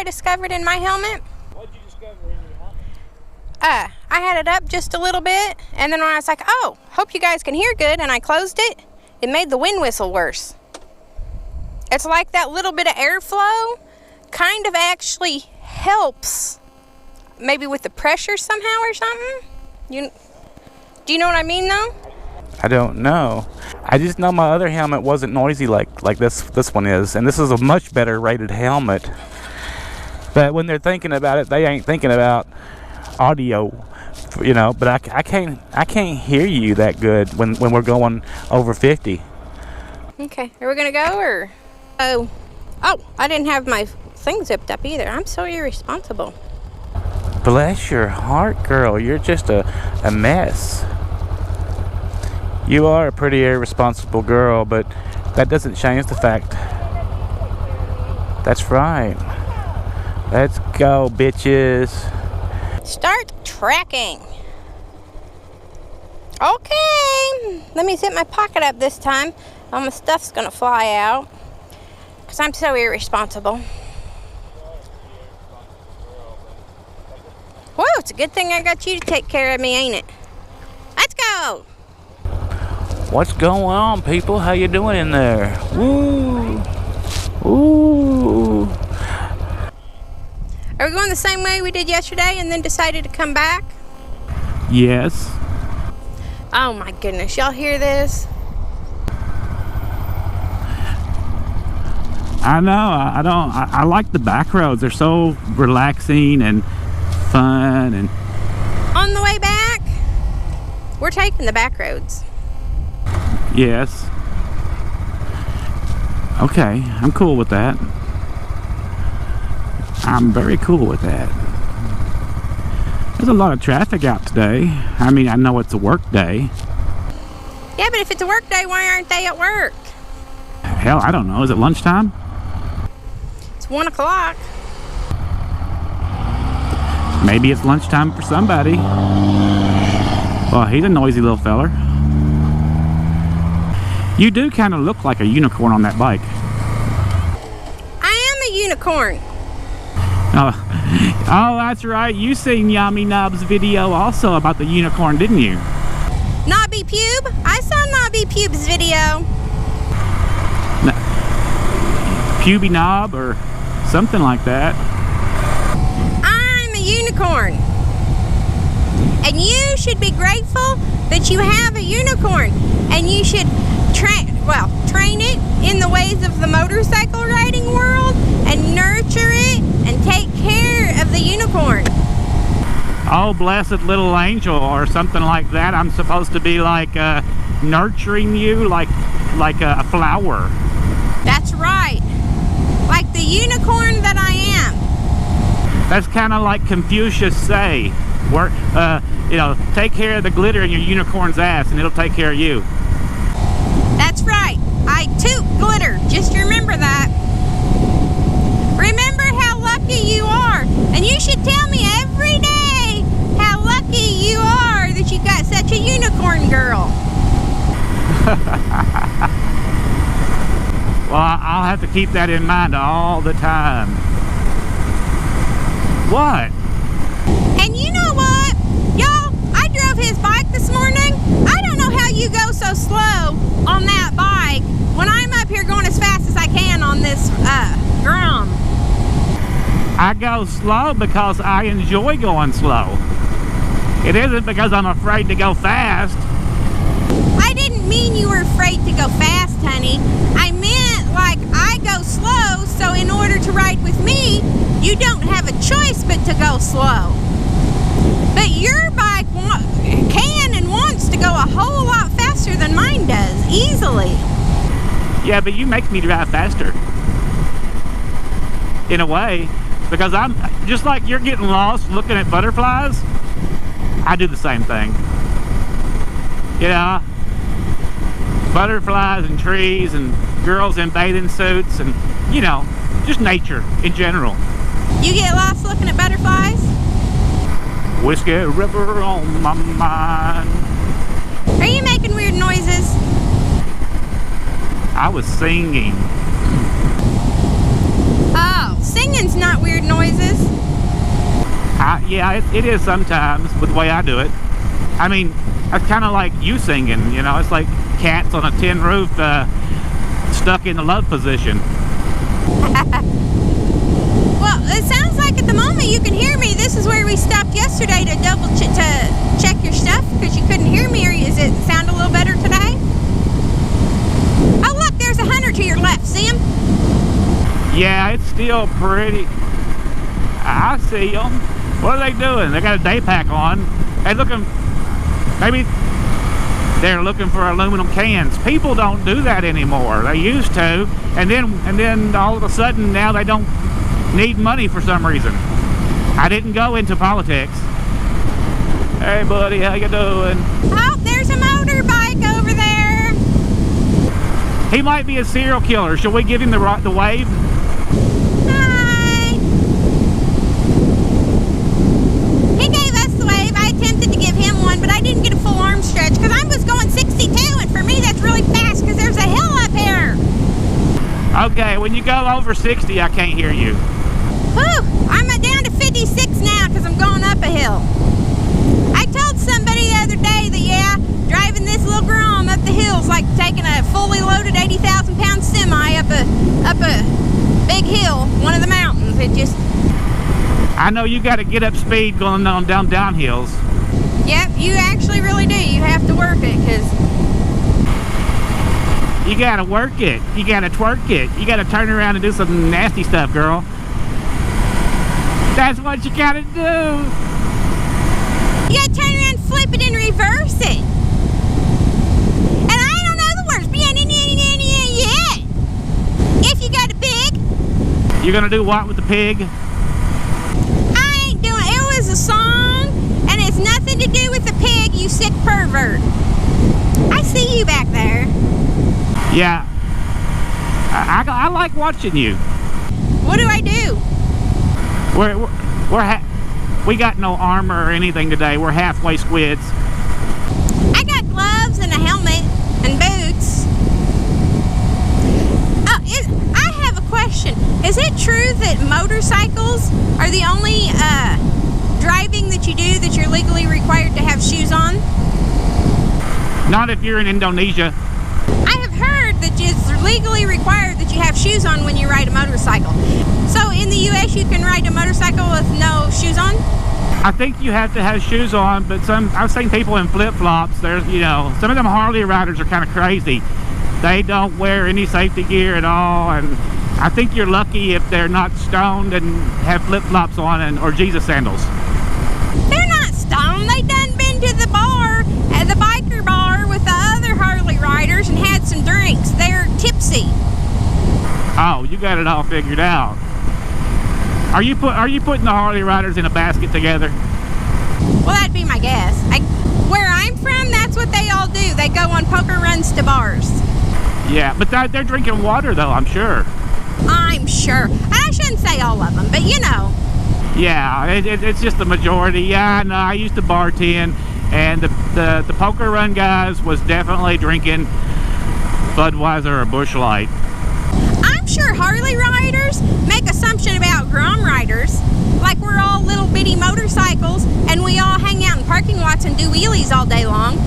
I discovered in my helmet? What did you discover in your helmet? I had it up just a little bit, and then when I was like, oh, hope you guys can hear good, and I closed it, it made the wind whistle worse. It's like that little bit of airflow kind of actually helps, maybe with the pressure somehow or something. Do you know what I mean, though? I don't know. I just know my other helmet wasn't noisy like this one is, and this is a much better rated helmet. But when they're thinking about it, they ain't thinking about audio, you know. But I can't hear you that good when we're going over 50. Okay, are we gonna go or? Oh, I didn't have my thing zipped up either. I'm so irresponsible. Bless your heart, girl. You're just a mess. You are a pretty irresponsible girl, but that doesn't change the fact. That's right. Let's go, bitches. Start tracking. Okay, let me zip my pocket up this time. All my stuff's gonna fly out because I'm so irresponsible. Whoa, it's a good thing I got you to take care of me, ain't it? Let's go. What's going on, people? How you doing in there? Woo! Ooh! Are we going the same way we did yesterday and then decided to come back? Yes. Oh my goodness, y'all hear this? I know. I like the back roads. They're so relaxing and fun. And on the way back, we're taking the back roads. Yes. Okay, I'm cool with that. I'm very cool with that. There's a lot of traffic out today. I mean, I know it's a work day. Yeah, but if it's a work day, why aren't they at work? Hell, I don't know. Is it lunchtime? It's 1 o'clock. Maybe it's lunchtime for somebody. Well, he's a noisy little feller. You do kind of look like a unicorn on that bike. I am a unicorn. Oh, that's right. You seen Yummy Nub's video also about the unicorn, didn't you? Knobby Pube? I saw Knobby Pube's video. Puby Knob or something like that. I'm a unicorn. And you should be grateful that you have a unicorn. And you should train it in the ways of the motorcycle riding world and nurture it and take care of the unicorn. Oh, blessed little angel or something like that. I'm supposed to be like nurturing you like a flower. That's right. Like the unicorn that I am. That's kind of like Confucius say. Work, you know, take care of the glitter in your unicorn's ass and it'll take care of you. That's right. I toot glitter. Just remember that. Remember how lucky you are. And you should tell me every day how lucky you are that you got such a unicorn girl. Well, I'll have to keep that in mind all the time. What? And you know what? Y'all, I drove his bike this morning. I don't know how you go so slow on that bike when I'm up here going as fast as I can on this drum. I go slow because I enjoy going slow. It isn't because I'm afraid to go fast. I didn't mean you were afraid to go fast, honey. I meant like I go slow, so in order to ride with me, you don't have a choice but to go slow. But your bike can and wants to go a whole lot faster than mine does, easily. Yeah, but you make me drive faster. In a way, because I'm just like you're getting lost looking at butterflies. I do the same thing. You know, butterflies and trees and girls in bathing suits and, you know, just nature in general. You get lost looking at butterflies? Whiskey River on my mind. Are you making weird noises? I was singing. Oh, singing's not weird noises. Yeah, it is sometimes with the way I do it. I mean, it's kind of like you singing, you know. It's like cats on a tin roof stuck in the love position. Well, it sounds like at the moment you can hear me. This is where we stopped yesterday to check your stuff because you couldn't hear me. Or is it sound a little better today? Oh, look, there's a hunter to your left. See him? Yeah, it's still pretty. I see them. What are they doing? They got a day pack on. They looking. Maybe they're looking for aluminum cans. People don't do that anymore. They used to, and then all of a sudden now they don't need money for some reason. I didn't go into politics. Hey, buddy, how you doing? Oh, there's a motorbike over there. He might be a serial killer. Should we give him the wave? Hi. He gave us the wave. I attempted to give him one, but I didn't get a full arm stretch because I was going 62, and for me that's really fast because there's a hill up here. Okay, when you go over 60, I can't hear you. Whew, I'm down to 56 now because I'm going up a hill. I told somebody the other day that, yeah, driving this little Grom up the hill's like taking a fully loaded 80,000 pound semi up a big hill, one of the mountains. It just... I know you got to get up speed going on down hills. Yep, you actually really do. You have to work it because... You got to work it. You got to twerk it. You got to turn around and do some nasty stuff, girl. That's what you got to do. You gotta turn around, flip it, and reverse it. And I don't know the words. Yet. If you got a pig. You're gonna do what with the pig? I ain't doing it. It was a song, and it's nothing to do with the pig, you sick pervert. I see you back there. Yeah. I like watching you. What do I do? We got no armor or anything today. We're halfway squids. I got gloves and a helmet and boots. Oh, I have a question. Is it true that motorcycles are the only driving that you do that you're legally required to have shoes on? Not if you're in Indonesia. I have heard that it's legally required that you have shoes on when you ride a motorcycle. So in the U.S. you can ride a motorcycle with no shoes on? I think you have to have shoes on, but I've seen people in flip-flops. There's, you know, some of them Harley riders are kind of crazy. They don't wear any safety gear at all, and I think you're lucky if they're not stoned and have flip-flops on or Jesus sandals. They're not stoned. They done been to the bar, at the biker bar with the other Harley riders and had some drinks. They're tipsy. Oh, you got it all figured out. Are you putting the Harley riders in a basket together? Well, that'd be my guess. Where I'm from, that's what they all do. They go on poker runs to bars. Yeah, but they're drinking water though, I'm sure. I'm sure. I shouldn't say all of them, but you know. Yeah, it's just the majority. Yeah, no, I used to bartend, and the poker run guys was definitely drinking Budweiser or Busch Light. I'm sure Harley riders make assumption about Grom riders, like we're all little bitty motorcycles and we all hang out in parking lots and do wheelies all day long.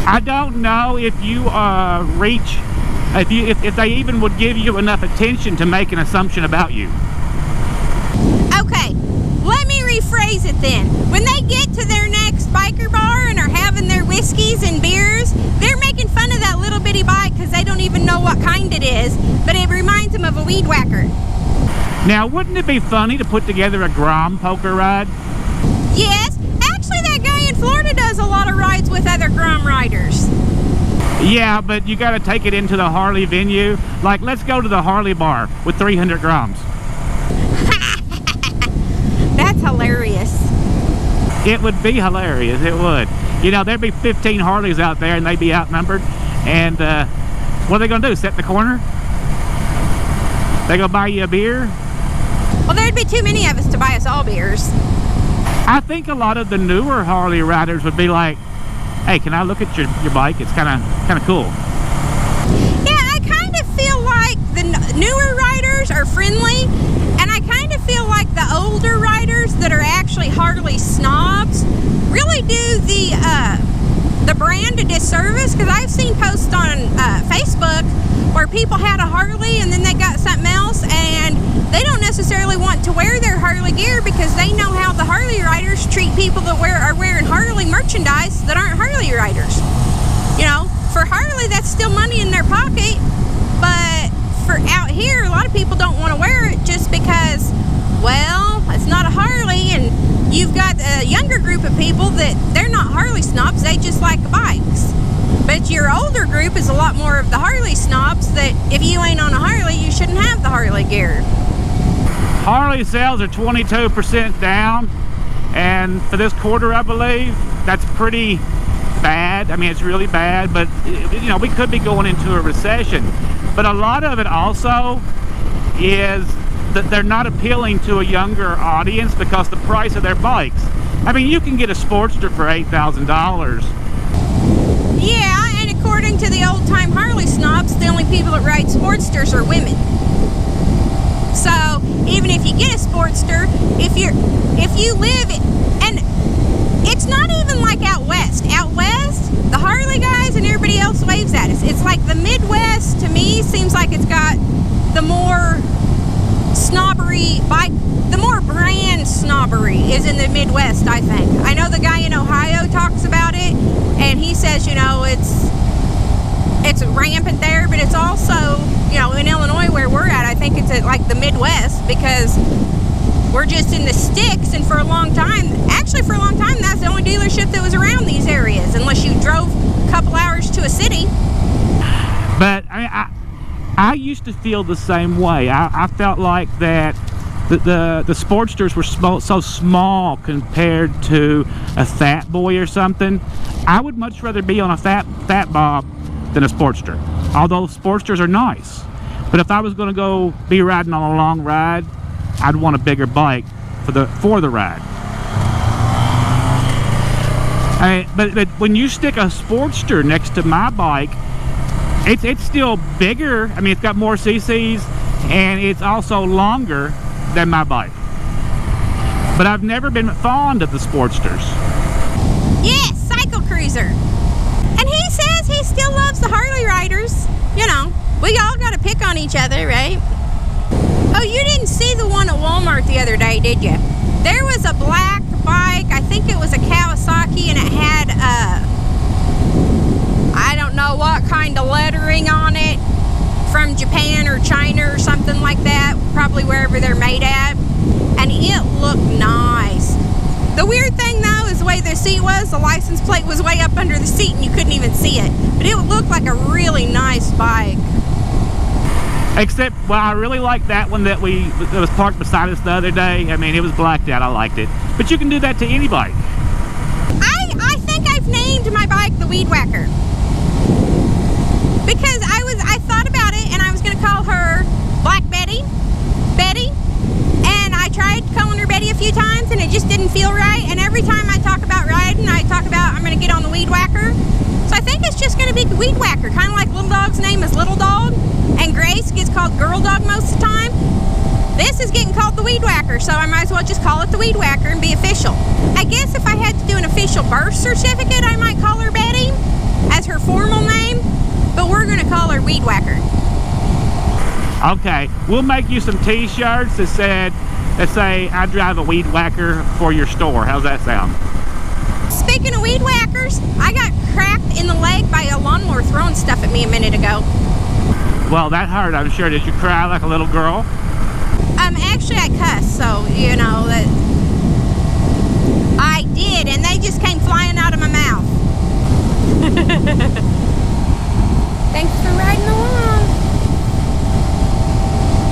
I don't know if you if they even would give you enough attention to make an assumption about you. Okay, let me rephrase it then. When they get to their next biker bar and are having their whiskeys and beers, they're making fun of that little bitty bike because they don't even know what kind it is, but it reminds them of a weed whacker. Now, wouldn't it be funny to put together a Grom poker ride? Yes, actually that guy in Florida does a lot of rides with other Grom riders. Yeah, but you got to take it into the Harley venue. Like, let's go to the Harley bar with 300 Groms. That's hilarious. It would be hilarious, it would. You know, there'd be 15 Harleys out there and they'd be outnumbered. And what are they going to do, sit in the corner? They going to buy you a beer? Well, there'd be too many of us to buy us all beers. I think a lot of the newer Harley riders would be like, hey, can I look at your bike? It's kind of cool. Yeah, I kind of feel like the newer riders are friendly, and they do the brand a disservice, because I've seen posts on Facebook where people had a Harley and then they got something else, and they don't necessarily want to wear their Harley gear because they know how the Harley riders treat people that are wearing Harley merchandise that aren't Harley riders. You know, for Harley, that's still money in their pocket, but for out here, a lot of people don't want to wear it just because, well, it's not a Harley, and you've got a younger group of people that they're not Harley snobs, they just like bikes. But your older group is a lot more of the Harley snobs that if you ain't on a Harley, you shouldn't have the Harley gear. Harley sales are 22% down, and for this quarter, I believe, that's pretty bad. I mean, it's really bad, but you know, we could be going into a recession. But a lot of it also is that they're not appealing to a younger audience because the price of their bikes. I mean, you can get a Sportster for $8,000. Yeah, and according to the old-time Harley snobs, the only people that ride Sportsters are women. So even if you get a Sportster, if you live, and it's not even like out west. Out west, the Harley guys and everybody else waves at us. It's like the Midwest, to me, seems like it's got the more snobbery bike, the more brand snobbery is in the Midwest, I think. I know the guy in Ohio talks about it, and he says, you know, it's rampant there, but it's also, you know, in Illinois where we're at, I think it's at like the Midwest, because we're just in the sticks, and for a long time, that's the only dealership that was around these areas, unless you drove a couple hours to a city. But I used to feel the same way. I felt like that the Sportsters were so small compared to a Fat Boy or something. I would much rather be on a Fat Bob than a Sportster, although Sportsters are nice. But if I was going to go be riding on a long ride, I'd want a bigger bike for the ride. But when you stick a Sportster next to my bike, it's still bigger. I mean, it's got more cc's, and it's also longer than my bike. But I've never been fond of the Sportsters. Yes, cycle cruiser. And he says he still loves the Harley riders. You know, we all got to pick on each other, right? Oh, you didn't see the one at Walmart the other day, did you? There was a black bike, I think it was a Kawasaki, and it had I don't know what kind of lettering on it, from Japan or China or something like that, probably wherever they're made at, and it looked nice. The weird thing though is the way the seat was, the license plate was way up under the seat and you couldn't even see it, but it looked like a really nice bike. Except, well, I really liked that one that was parked beside us the other day. I mean, it was blacked out. I liked it. But you can do that to any bike. I think I've named my bike the Weed Whacker. Because I thought about it, and I was going to call her Black Betty, and I tried calling her Betty a few times, and it just didn't feel right. And every time I talk about riding, I talk about I'm going to get on the Weed Whacker. So I think it's just going to be Weed Whacker, kind of like Little Dog's name is Little Dog, and Grace gets called Girl Dog most of the time. This is getting called the Weed Whacker, so I might as well just call it the Weed Whacker and be official. I guess if I had to do an official birth certificate, I might call her Betty as her formal name, but we're going to call her Weed Whacker. Okay, we'll make you some t-shirts that say I drive a Weed Whacker for your store. How's that sound? Speaking of weed whackers, I got cracked in the leg by a lawnmower throwing stuff at me a minute ago. Well, that hurt, I'm sure. Did you cry like a little girl? Actually I cussed, so, you know, that I did, and they just came flying out of my mouth.